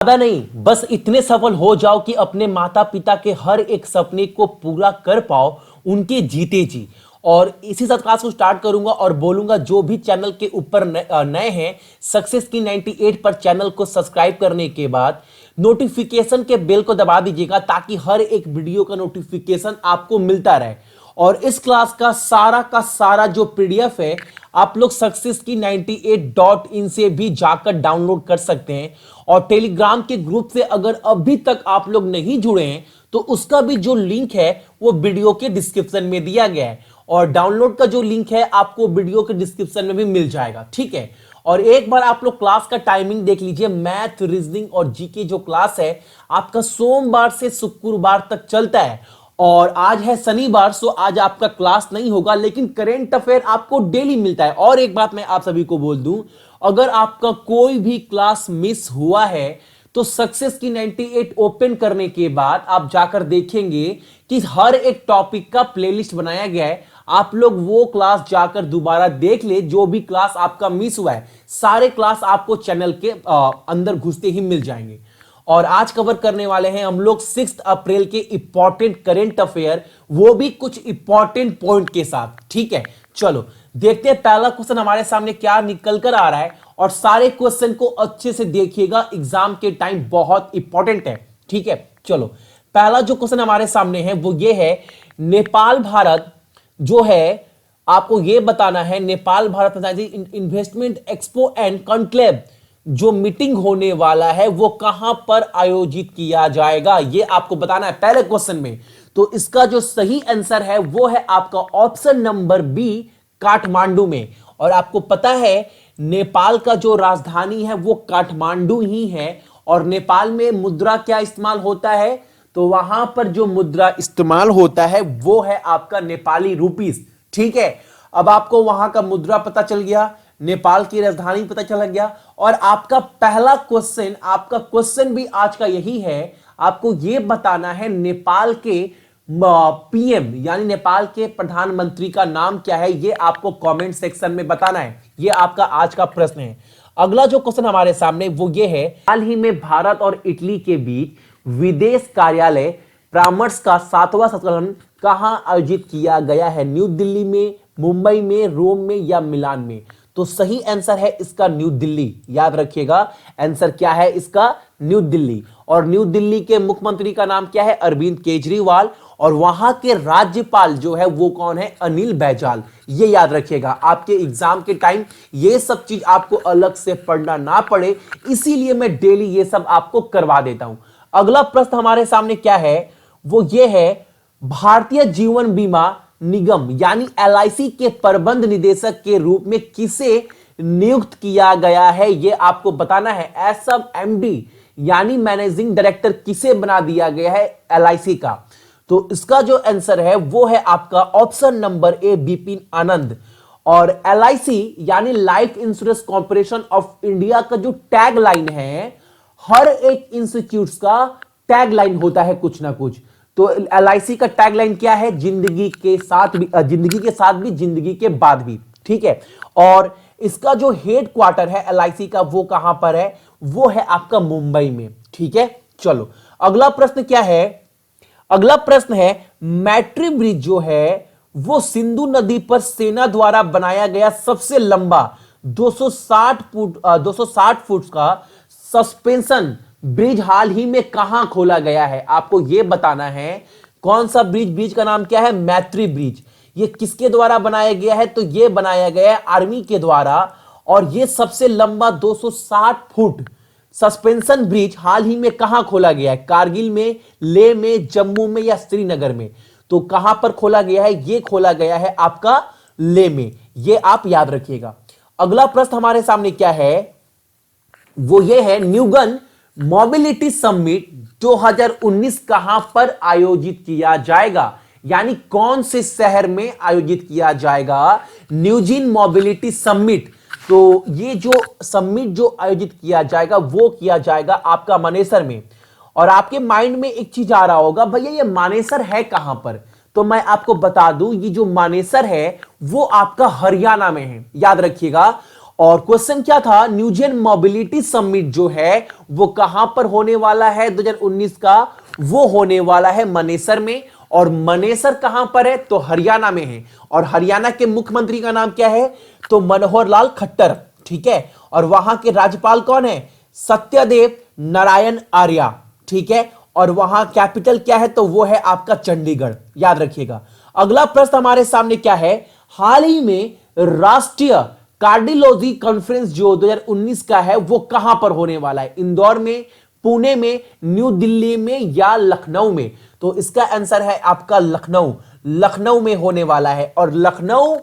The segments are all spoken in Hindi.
ज्यादा नहीं, बस इतने सफल हो जाओ कि अपने माता पिता के हर एक सपने को पूरा कर पाओ, उनके जीते जी। और इसी साथ क्लास को स्टार्ट करूंगा और बोलूंगा जो भी चैनल के ऊपर नए हैं, सक्सेस की 98 पर चैनल को सब्सक्राइब करने के बाद नोटिफिकेशन के बेल को दबा दीजिएगा ताकि हर एक वीडियो का नोटिफिकेशन आपको मिलता रहे। और इस क्लास का सारा जो पीडीएफ है आप लोग सक्सेस की 98.in से भी जाकर डाउनलोड कर सकते हैं। और टेलीग्राम के ग्रुप से अगर अभी तक आप लोग नहीं जुड़े हैं तो उसका भी जो लिंक है वो वीडियो के डिस्क्रिप्शन में दिया गया है, और डाउनलोड का जो लिंक है आपको वीडियो के डिस्क्रिप्शन में भी मिल जाएगा, ठीक है। और एक बार आप लोग क्लास का टाइमिंग देख लीजिए। मैथ, रीजनिंग और जीके जो क्लास है आपका सोमवार से शुक्रवार तक चलता है, और आज है शनिवार, सो आज आपका क्लास नहीं होगा, लेकिन करेंट अफेयर आपको डेली मिलता है। और एक बात मैं आप सभी को बोल दूं, अगर आपका कोई भी क्लास मिस हुआ है तो सक्सेस की 98 ओपन करने के बाद आप जाकर देखेंगे कि हर एक टॉपिक का प्लेलिस्ट बनाया गया है। आप लोग वो क्लास जाकर दोबारा देख ले, जो भी क्लास आपका मिस हुआ है सारे क्लास आपको चैनल के अंदर घुसते ही मिल जाएंगे। और आज कवर करने वाले हैं हम लोग 6 अप्रैल के इंपॉर्टेंट करेंट अफेयर, वो भी कुछ इंपॉर्टेंट पॉइंट के साथ, ठीक है। चलो देखते हैं पहला क्वेश्चन हमारे सामने क्या निकल कर आ रहा है, और सारे क्वेश्चन को अच्छे से देखिएगा, एग्जाम के टाइम बहुत इंपॉर्टेंट है, ठीक है। चलो पहला जो क्वेश्चन हमारे सामने है वो ये है, नेपाल भारत जो है आपको ये बताना है, Nepal Bharat investment expo and conclave जो मीटिंग होने वाला है वो कहां पर आयोजित किया जाएगा, ये आपको बताना है पहले क्वेश्चन में। तो इसका जो सही आंसर है वो है आपका ऑप्शन नंबर बी, काठमांडू में। और आपको पता है नेपाल का जो राजधानी है वो काठमांडू ही है, और नेपाल में मुद्रा क्या इस्तेमाल होता है, तो वहां पर जो मुद्रा इस्तेमाल होता है वो है आपका नेपाली रुपीस, ठीक है। अब आपको वहां का मुद्रा पता चल गया, नेपाल की राजधानी पता चल गया, और आपका पहला क्वेश्चन, आपका क्वेश्चन भी आज का यही है, आपको यह बताना है नेपाल के पीएम यानी नेपाल के प्रधानमंत्री का नाम क्या है, यह आपको कमेंट सेक्शन में बताना है। यह आपका आज का प्रश्न है। अगला जो क्वेश्चन हमारे सामने वो ये है, हाल ही में भारत और इटली के बीच विदेश कार्यालय परामर्श का 7वां संस्करण कहां आयोजित किया गया है, न्यू दिल्ली में, मुंबई में, रोम में या मिलान में। तो सही आंसर है इसका न्यू दिल्ली, याद रखिएगा आंसर क्या है इसका, न्यू दिल्ली। और न्यू दिल्ली के मुख्यमंत्री का नाम क्या है, अरविंद केजरीवाल, और वहां के राज्यपाल जो है वो कौन है, अनिल बैजल। ये याद रखिएगा, आपके एग्जाम के टाइम ये सब चीज आपको अलग से पढ़ना ना पड़े, इसीलिए मैं डेली ये सब आपको करवा देता हूं। अगला प्रश्न हमारे सामने क्या है, वो ये है, भारतीय जीवन बीमा निगम यानी एलआईसी के प्रबंध निदेशक के रूप में किसे नियुक्त किया गया है, यह आपको बताना है। एसएब एमडी यानी मैनेजिंग डायरेक्टर किसे बना दिया गया है एलआईसी का, तो इसका जो आंसर है वो है आपका ऑप्शन नंबर ए, बिपिन आनंद। और एलआईसी यानी life insurance corporation of India का जो टैग लाइन है, हर एक इंस्टीट्यूट का टैग लाइन होता है कुछ ना कुछ। तो एलआईसी का टैगलाइन क्या है, जिंदगी के साथ भी, जिंदगी के बाद भी, ठीक है। और इसका जो हेड क्वार्टर है एलआईसी का वो कहां पर है, वो है आपका मुंबई में, ठीक है। चलो अगला प्रश्न क्या है, अगला प्रश्न है, मैट्री ब्रिज जो है वो सिंधु नदी पर सेना द्वारा बनाया गया सबसे लंबा 260 फुट का सस्पेंशन ब्रिज हाल ही में कहां खोला गया है, आपको यह बताना है। कौन सा ब्रिज, ब्रिज का नाम क्या है, मैत्री ब्रिज। ये किसके द्वारा बनाया गया है, तो यह बनाया गया है आर्मी के द्वारा, और यह सबसे लंबा 260 फुट सस्पेंशन ब्रिज हाल ही में कहां खोला गया है, कारगिल में, लेह में, जम्मू में या श्रीनगर में। तो कहां पर खोला गया है, यह खोला गया है आपका लेह में, यह आप याद रखिएगा। अगला प्रश्न हमारे सामने क्या है, वो यह है, न्यूगन मोबिलिटी समिट 2019 कहां पर आयोजित किया जाएगा, यानी कौन से शहर में आयोजित किया जाएगा, न्यूजिन मोबिलिटी समिट। तो ये जो समिट जो आयोजित किया जाएगा वो किया जाएगा आपका मानेसर में। और आपके माइंड में एक चीज आ रहा होगा, भैया ये मानेसर है कहां पर, तो मैं आपको बता दूं, ये जो मानेसर है वो आपका हरियाणा में है, याद रखिएगा। और क्वेश्चन क्या था, न्यूजियन मोबिलिटी समिट जो है वो कहां पर होने वाला है 2019 का, वो होने वाला है मनेसर में। और मनेसर कहां पर है, तो हरियाणा में है। और हरियाणा के मुख्यमंत्री का नाम क्या है, तो मनोहर लाल खट्टर, ठीक है। और वहां के राज्यपाल कौन है, सत्यदेव नारायण आर्य, ठीक है। और वहां कैपिटल क्या है, तो वो है आपका चंडीगढ़, याद रखिएगा। अगला प्रश्न हमारे सामने क्या है, हाल ही में राष्ट्रीय कार्डियोलॉजी कॉन्फ्रेंस जो 2019 का है वो कहां पर होने वाला है, इंदौर में, पुणे में, न्यू दिल्ली में या लखनऊ में। तो इसका आंसर है आपका लखनऊ, लखनऊ में होने वाला है। और लखनऊ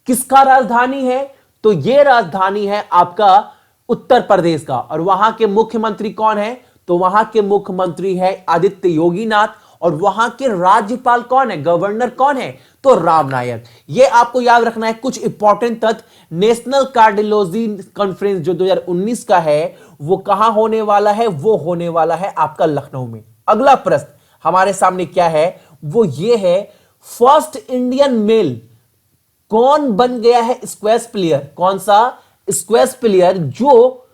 किसका राजधानी है, तो यह राजधानी है आपका उत्तर प्रदेश का। और वहां के मुख्यमंत्री कौन है, तो वहां के मुख्यमंत्री है आदित्य योगीनाथ। और वहां के राज्यपाल कौन है, गवर्नर कौन है, तो राम नायक। ये आपको याद रखना है कुछ इंपॉर्टेंट तथ्य। नेशनल कार्डियोलॉजी कॉन्फ्रेंस जो 2019 का है वो कहां होने वाला है, वो होने वाला है आपका लखनऊ में। अगला प्रश्न हमारे सामने क्या है, वो ये है, फर्स्ट इंडियन मेल कौन बन गया है स्क्वैश प्लेयर, कौन सा स्क्वैश प्लेयर जो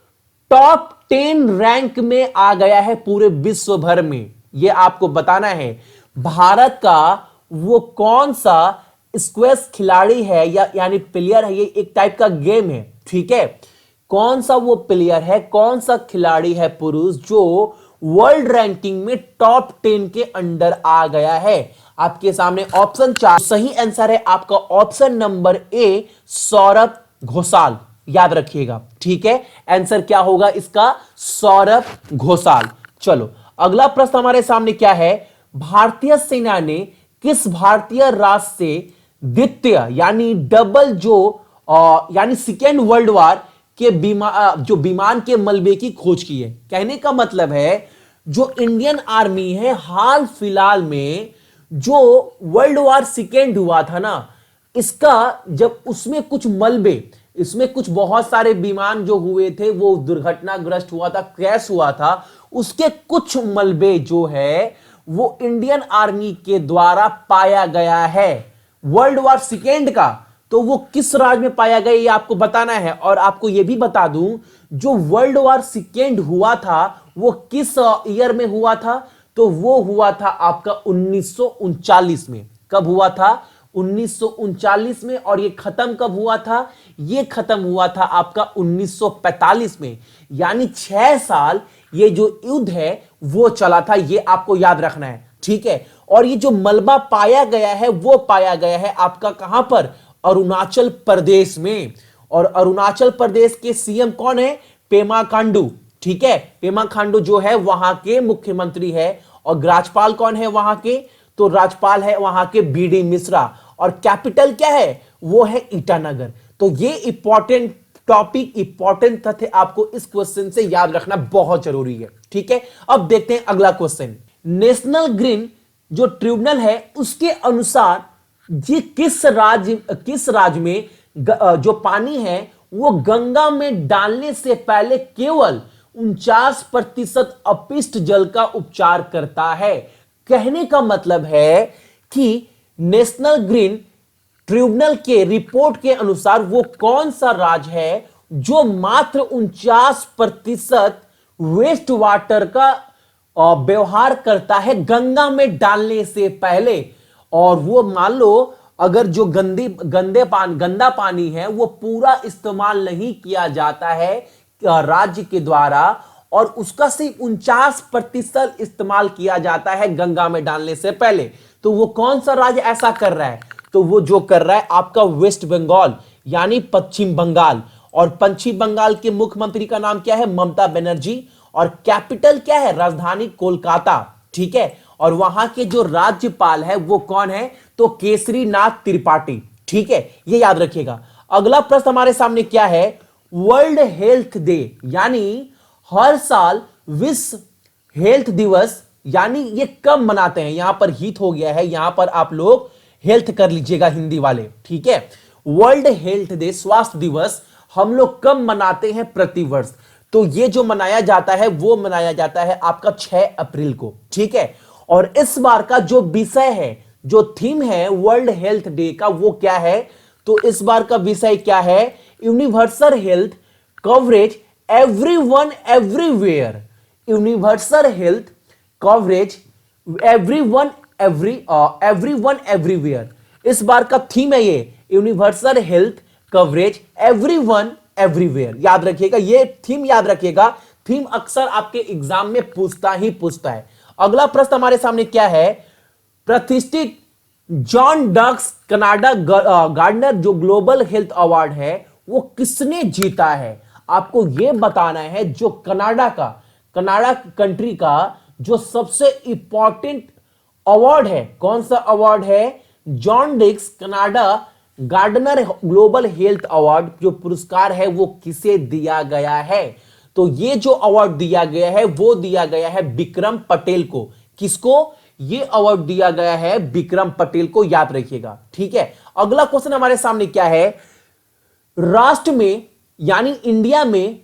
टॉप 10 रैंक में आ गया है पूरे विश्व भर में। यह आपको बताना है भारत का वो कौन सा स्क्वैश खिलाड़ी है या यानी प्लेयर है, ये एक टाइप का गेम है, ठीक है। कौन सा वो प्लेयर है, कौन सा खिलाड़ी है पुरुष जो वर्ल्ड रैंकिंग में टॉप 10 के अंडर आ गया है। आपके सामने ऑप्शन 4, सही आंसर है आपका option number A, Saurabh Ghoshal, याद रखिएगा, ठीक है। आंसर क्या होगा इसका, सौरभ घोषाल। चलो अगला प्रश्न हमारे सामने क्या है, भारतीय सेना ने किस भारतीय राष्ट्र से द्वितीय यानी डबल जो यानी सेकेंड वर्ल्ड वार के जो विमान के मलबे की खोज की है। कहने का मतलब है जो इंडियन आर्मी है हाल फिलहाल में जो वर्ल्ड वार सेकेंड हुआ था ना, इसका जब उसमें कुछ मलबे, इसमें कुछ बहुत सारे विमान जो हुए थे वो दुर्घटनाग्रस्त हुआ था, क्रैश हुआ था, उसके कुछ मलबे जो है वो इंडियन आर्मी के द्वारा पाया गया है वर्ल्ड वार सेकेंड का। तो वो किस राज्य में पाया गया ये आपको बताना है। और आपको ये भी बता दूं जो वर्ल्ड वार सेकेंड हुआ था वो किस ईयर में हुआ था, तो वो हुआ था आपका 1939 में। कब हुआ था, 1939 में। और ये खत्म कब हुआ था, ये खत्म हुआ था आपका 1945 में। यानी 6 साल ये जो युद्ध है वो चला था, ये आपको याद रखना है, ठीक है। और ये जो मलबा पाया गया है वो पाया गया है आपका कहां पर, अरुणाचल प्रदेश में। और अरुणाचल प्रदेश के सीएम कौन है, पेमा खांडू, ठीक है। पेमा खांडू जो है वहां के मुख्यमंत्री है। और राज्यपाल कौन है वहां के, तो राज्यपाल है वहां के बीडी मिश्रा। और कैपिटल क्या है, वो है ईटानगर। तो ये इंपॉर्टेंट टॉपिक, इंपॉर्टेंट तथ्य आपको इस क्वेश्चन से याद रखना बहुत जरूरी है, ठीक है। अब देखते हैं अगला क्वेश्चन, नेशनल ग्रीन जो ट्रिब्यूनल है उसके अनुसार ये किस राज्य में जो पानी है वो गंगा में डालने से पहले केवल 49% अपशिष्ट जल का उपचार करता है। कहने का मतलब है कि नेशनल ग्रीन ट्रिब्यूनल के रिपोर्ट के अनुसार वो कौन सा राज्य है जो मात्र 49% वेस्ट वाटर का व्यवहार करता है गंगा में डालने से पहले। और वो मान लो अगर जो गंदा पानी है वो पूरा इस्तेमाल नहीं किया जाता है राज्य के द्वारा, और उसका सिर्फ 49% इस्तेमाल किया जाता है गंगा में डालने से पहले, तो वो कौन सा राज्य ऐसा कर रहा है, तो वो जो कर रहा है आपका वेस्ट बंगाल यानी पश्चिम बंगाल। और पश्चिम बंगाल के मुख्यमंत्री का नाम क्या है, ममता बनर्जी। और कैपिटल क्या है, राजधानी कोलकाता, ठीक है। और वहां के जो राज्यपाल है वो कौन है, तो केसरी नाथ त्रिपाठी, ठीक है, ये याद रखिएगा। अगला प्रश्न हमारे सामने क्या है, वर्ल्ड हेल्थ डे यानी हर साल विश्व हेल्थ दिवस यानी ये कब मनाते हैं, यहां पर हित हो गया है, यहां पर आप लोग हेल्थ कर लीजिएगा हिंदी वाले, ठीक है। वर्ल्ड हेल्थ डे स्वास्थ्य दिवस हम लोग कब मनाते हैं, प्रतिवर्ष। तो ये जो मनाया जाता है वो मनाया जाता है आपका 6 अप्रैल को, ठीक है। और इस बार का जो विषय है, जो थीम है वर्ल्ड हेल्थ डे का, वो क्या है, तो इस बार का विषय क्या है, universal health coverage everyone everywhere, universal health coverage everyone everywhere. इस बार का थीम है ये universal health coverage everyone everywhere. याद रखिएगा, ये थीम याद रखिएगा, थीम अक्सर आपके एग्जाम में पूछता है। अगला प्रश्न हमारे सामने क्या है, प्रतिष्ठित जॉन डक्स कनाडा गार्डनर जो ग्लोबल हेल्थ अवार्ड है वो किसने जीता है? आपको यह बताना है जो कनाडा कंट्री का जो सबसे इंपॉर्टेंट अवार्ड है, कौन सा अवार्ड है? John Dirks Canada Gairdner global health award जो पुरस्कार है वो किसे दिया गया है? तो ये जो अवार्ड दिया गया है वो दिया गया है विक्रम पटेल को। किसको? ये अवार्ड दिया गया है विक्रम पटेल को, याद रखिएगा। ठीक है, अगला क्वेश्चन हमारे सामने क्या है, राष्ट्र में यानी इंडिया में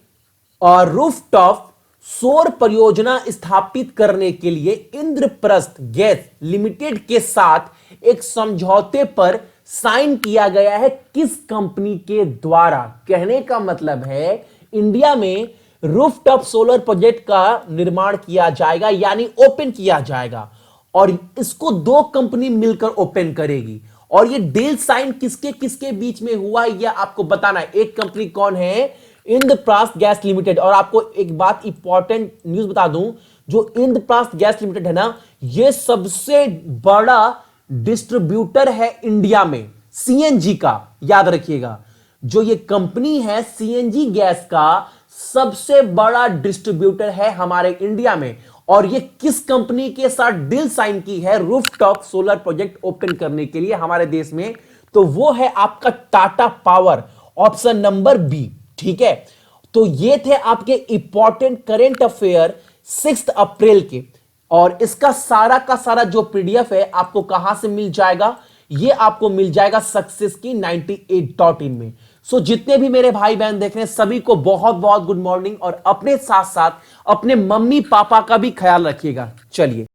और रूफटॉप सौर परियोजना स्थापित करने के लिए इंद्रप्रस्थ गैस लिमिटेड के साथ एक समझौते पर साइन किया गया है, किस कंपनी के द्वारा? कहने का मतलब है इंडिया में रूफटॉप सोलर प्रोजेक्ट का निर्माण किया जाएगा यानी ओपन किया जाएगा और इसको दो कंपनी मिलकर ओपन करेगी। और ये डील साइन किसके किसके बीच में हुआ यह आपको बताना है। एक कंपनी कौन है? Indraprastha gas limited. और आपको एक बात इंपॉर्टेंट न्यूज बता दूं, जो इंद्रप्रस्थ गैस लिमिटेड है ना, यह सबसे बड़ा डिस्ट्रीब्यूटर है इंडिया में सीएनजी का। याद रखिएगा, जो ये कंपनी है सीएनजी गैस का सबसे बड़ा डिस्ट्रीब्यूटर है हमारे इंडिया में। और ये किस कंपनी के साथ डील साइन की है रूफटॉप सोलर प्रोजेक्ट ओपन करने के लिए हमारे देश में? तो वो है आपका Tata power, option number B. ठीक है, तो ये थे आपके इंपॉर्टेंट करंट अफेयर 6 अप्रैल के। और इसका सारा का सारा जो पीडीएफ है आपको कहां से मिल जाएगा? ये आपको मिल जाएगा सक्सेस की 98.in में। सो जितने भी मेरे भाई बहन देख रहे हैं सभी को बहुत बहुत गुड मॉर्निंग और अपने साथ साथ अपने मम्मी पापा का भी ख्याल रखिएगा। चलिए।